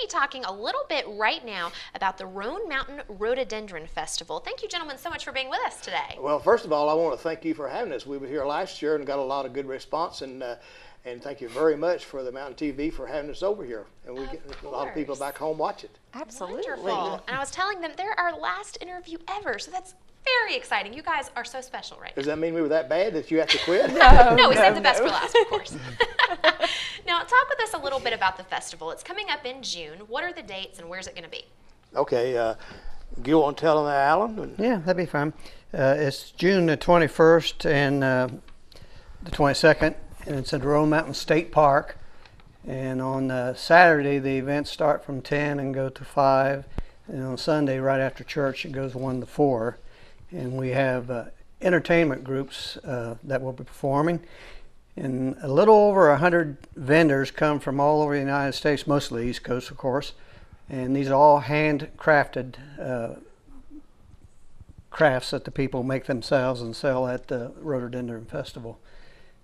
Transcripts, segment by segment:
be talking a little bit right now about the Roan Mountain Rhododendron Festival. Thank you, gentlemen, so much for being with us today. Well, first of all, I want to thank you for having us. We were here last year and got a lot of good response, and thank you very much for the Mountain TV for having us over here. And we get a lot of people back home watch it. Absolutely. Wonderful. And I was telling them they're our last interview ever, so that's very exciting. You guys are so special right now. Does that mean we were that bad that you have to quit? No, we saved the best for last, of course. Now, talk with us a little bit about the festival. It's coming up in June. What are the dates and where's it going to be? Okay. You want to tell them, Alan? Yeah, that'd be fine. It's June the 21st and the 22nd, and it's at Roan Mountain State Park. And on Saturday, the events start from 10 and go to 5. And on Sunday, right after church, it goes 1 to 4. And we have entertainment groups that will be performing. And a little over 100 vendors come from all over the United States, mostly the East Coast, of course. And these are all handcrafted crafts that the people make themselves and sell at the Rhododendron Festival.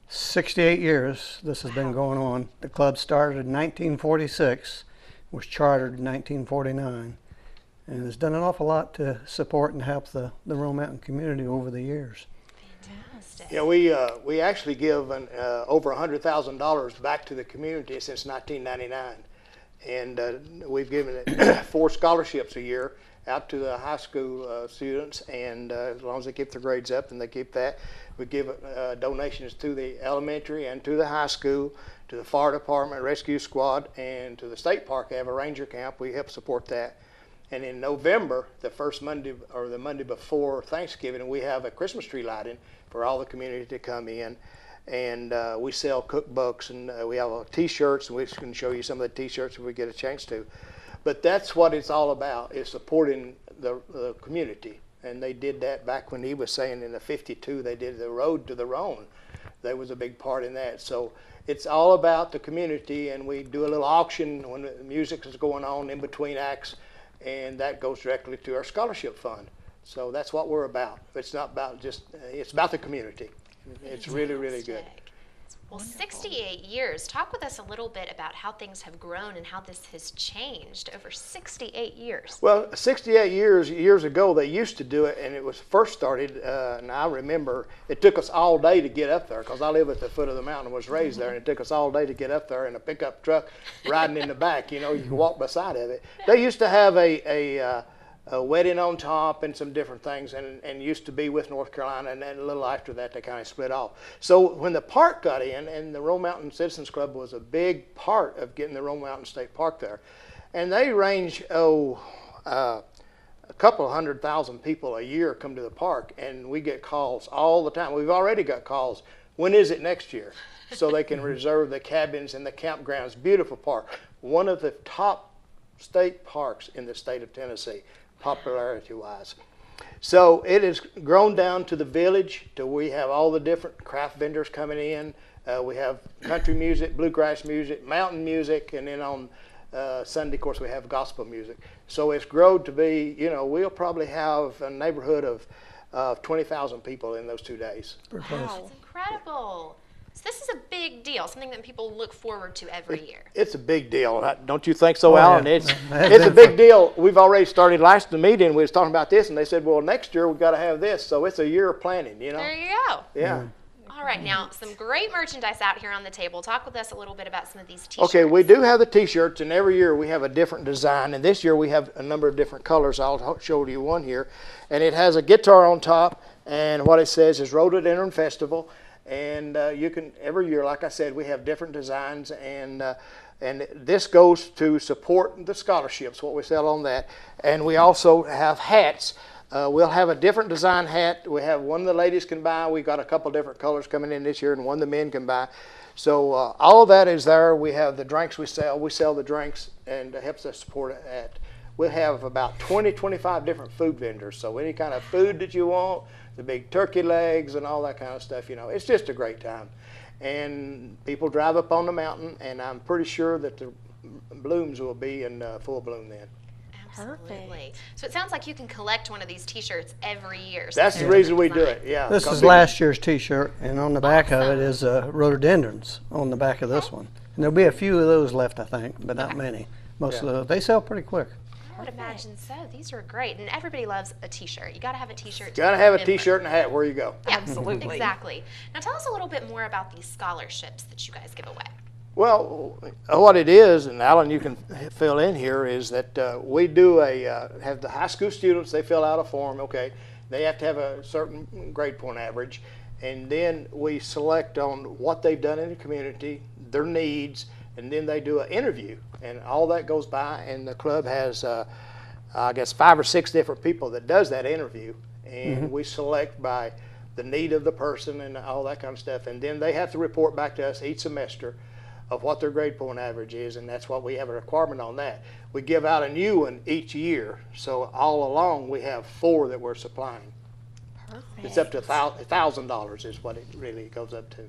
68 years this has been going on. The club started in 1946, was chartered in 1949, and has done an awful lot to support and help the Roan Mountain community over the years. Fantastic. Yeah, we actually give over $100,000 back to the community since 1999. And we've given it 4 scholarships a year out to the high school students, and as long as they keep their grades up and they keep that, we give donations to the elementary and to the high school, to the fire department, rescue squad, and to the state park. They have a ranger camp. We help support that. And in November, the first Monday or the Monday before Thanksgiving, we have a Christmas tree lighting for all the community to come in. And we sell cookbooks, and we have T-shirts, and we can show you some of the T-shirts if we get a chance to. But that's what it's all about, is supporting the community. And they did that back when he was saying in the '52, they did the road to the Roan. There was a big part in that. So it's all about the community, and we do a little auction when the music is going on in between acts, and that goes directly to our scholarship fund. So that's what we're about. It's not about just, it's about the community. It's really, really good. Well, 68 years. Talk with us a little bit about how things have grown and how this has changed over 68 years. Well, 68 years ago, they used to do it, and it was first started, and I remember it took us all day to get up there, because I live at the foot of the mountain and was raised there, and it took us all day to get up there in a pickup truck riding in the back. You know, you can walk beside of it. They used to have a wedding on top and some different things, and used to be with North Carolina, and then a little after that they kind of split off. So when the park got in, and the Roan Mountain Citizens Club was a big part of getting the Roan Mountain State Park there, and they range, a couple of 100,000 people a year come to the park, and we get calls all the time. We've already got calls, when is it next year? So they can reserve the cabins and the campgrounds. Beautiful park. One of the top state parks in the state of Tennessee, popularity-wise. So it has grown down to the village, to we have all the different craft vendors coming in. We have country music, bluegrass music, mountain music, and then on Sunday, of course, we have gospel music. So it's grown to be, you know, we'll probably have a neighborhood of 20,000 people in those 2 days. Wow, that's incredible. So this is a big deal, something that people look forward to every year. It's a big deal. Don't you think so, Alan? Yeah. It's a big deal. We've already started last meeting. We was talking about this, and they said, well, next year we've got to have this. So it's a year of planning, you know? There you go. Yeah. All right, now some great merchandise out here on the table. Talk with us a little bit about some of these T-shirts. Okay, we do have the T-shirts, and every year we have a different design. And this year we have a number of different colors. I'll show you one here. And it has a guitar on top, and what it says is Rhododendron Festival. And you can, every year, like I said, we have different designs, and this goes to support the scholarships, what we sell on that. And we also have hats. We'll have a different design hat. We have one the ladies can buy. We've got a couple different colors coming in this year, and one the men can buy. So all of that is there. We have the drinks we sell. We sell the drinks, and it helps us support it. We'll have about 20, 25 different food vendors. So any kind of food that you want, the big turkey legs and all that kind of stuff, you know, it's just a great time. And people drive up on the mountain, and I'm pretty sure that the blooms will be in full bloom then. Absolutely. So it sounds like you can collect one of these T-shirts every year. That's the reason we do it, yeah. This is last year's T-shirt, and on the back of it is rhododendrons on the back of this one. And there'll be a few of those left, I think, but not many. Most of they sell pretty quick. I would imagine so. These are great, and everybody loves a T-shirt. You got to have a T-shirt. Got to have a T-shirt and a hat where you go. Yeah, Absolutely. Exactly. Now tell us a little bit more about these scholarships that you guys give away. Well, what it is, and Alan, you can fill in here, is that we do have the high school students, they fill out a form, okay. They have to have a certain grade point average, and then we select on what they've done in the community, their needs, and then they do an interview. And all that goes by, and the club has, I guess, 5 or 6 different people that does that interview. And we select by the need of the person and all that kind of stuff. And then they have to report back to us each semester of what their grade point average is, and that's what we have a requirement on that. We give out a new one each year, so all along we have 4 that we're supplying. Perfect. It's up to $1,000 is what it really goes up to.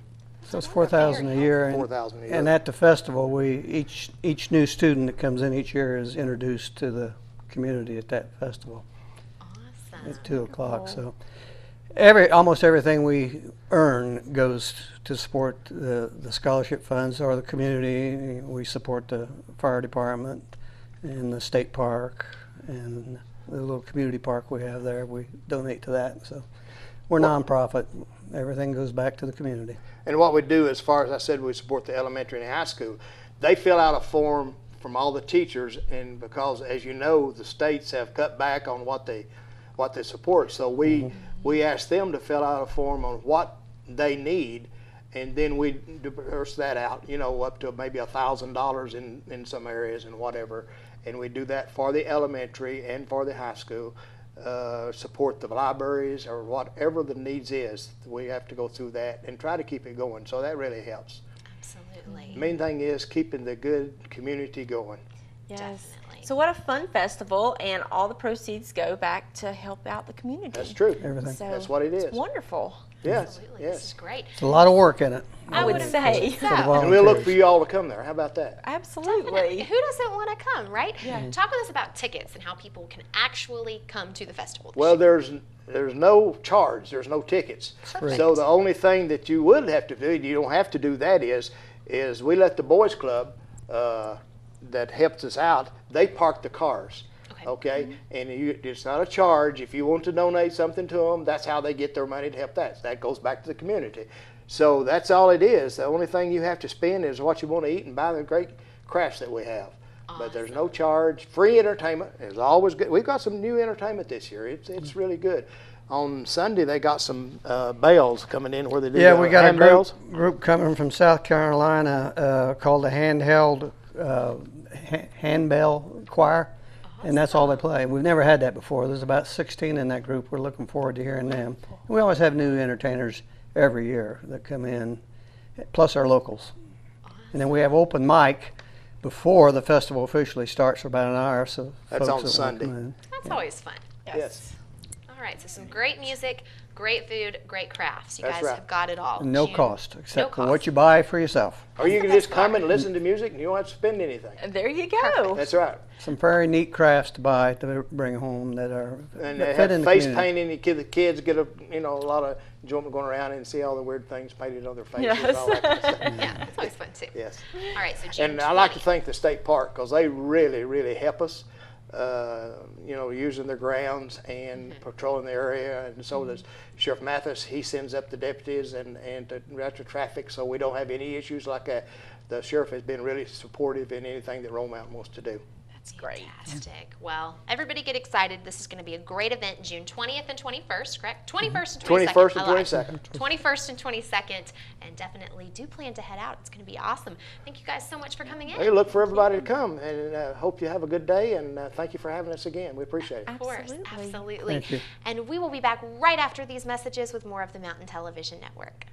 So it's $4,000 a year. And, $4,000 a year. and at the festival, each new student that comes in each year is introduced to the community at that festival Awesome. at 2 o'clock. So almost everything we earn goes to support the scholarship funds or the community. We support the fire department and the state park and the little community park we have there. We donate to that. So we're nonprofit. Everything goes back to the community. And what we do, as far as I said, we support the elementary and high school. They fill out a form from all the teachers, and because, as you know, the states have cut back on what they support, so we ask them to fill out a form on what they need, and then we disperse that out, you know, up to maybe $1,000 in some areas and whatever, and we do that for the elementary and for the high school. Support the libraries or whatever the needs is. We have to go through that and try to keep it going, so that really helps. Absolutely. The main thing is keeping the good community going. Yes. Definitely. So what a fun festival, and all the proceeds go back to help out the community. That's true. Everything. So That's what it is. It's wonderful. Yes, Absolutely. This is yes. great. It's a lot of work in it. I would say. For the And we'll look volunteers. for you all to come there. How about that? Definitely. Absolutely. Who doesn't want to come, right? Yeah. Talk with us about tickets and how people can actually come to the festival. this Well, year. there's no charge. There's no tickets. Perfect. So the only thing that you would have to do, you don't have to do that, is we let the boys club that helps us out, they park the cars. Okay. And it's not a charge. If you want to donate something to them, that's how they get their money to help that. That goes back to the community. So that's all it is. The only thing you have to spend is what you want to eat and buy the great crafts that we have. But there's no charge. Free entertainment is always good. We've got some new entertainment this year. It's really good. On Sunday they got some bells coming in where they do We got a handbells. group coming from South Carolina called the Handheld Handbell Choir, and that's all they play. We've never had that before. There's about 16 in that group. We're looking forward to hearing them. We always have new entertainers every year that come in, plus our locals. And then we have open mic before the festival officially starts for about an hour. So That's folks on that wanna Sunday. come in. That's always fun. Yes. All right, so some great music, great food, great crafts. You That's guys right. have got it all. And no June- cost except for cost. what you buy for yourself. Or you can the just best part. come and listen to music and you don't have to spend anything. There you go. That's right. Some very neat crafts to buy to bring home that are And that they fit have in the face community. painting. The kids get a lot of enjoyment going around and see all the weird things painted on their faces. Yes. And all that kind of stuff. Yeah, that's always fun too. Yes. All right, so June And I like to 20th. thank the state park because they really, really help us. Using their grounds and patrolling the area, and so does Sheriff Mathis. He sends up the deputies and to route the traffic, so we don't have any issues like that. The sheriff has been really supportive in anything that Roan Mountain wants to do. That's great. Fantastic. Well, everybody get excited. This is going to be a great event, June 20th and 21st, correct? 21st and 22nd. 21st and I lied. 22nd. 21st and 22nd, and definitely do plan to head out. It's going to be awesome. Thank you guys so much for coming in. Hey, look for everybody to come, and hope you have a good day, and thank you for having us again. We appreciate it. Of course, Absolutely. absolutely. Thank you. And we will be back right after these messages with more of the Mountain Television Network.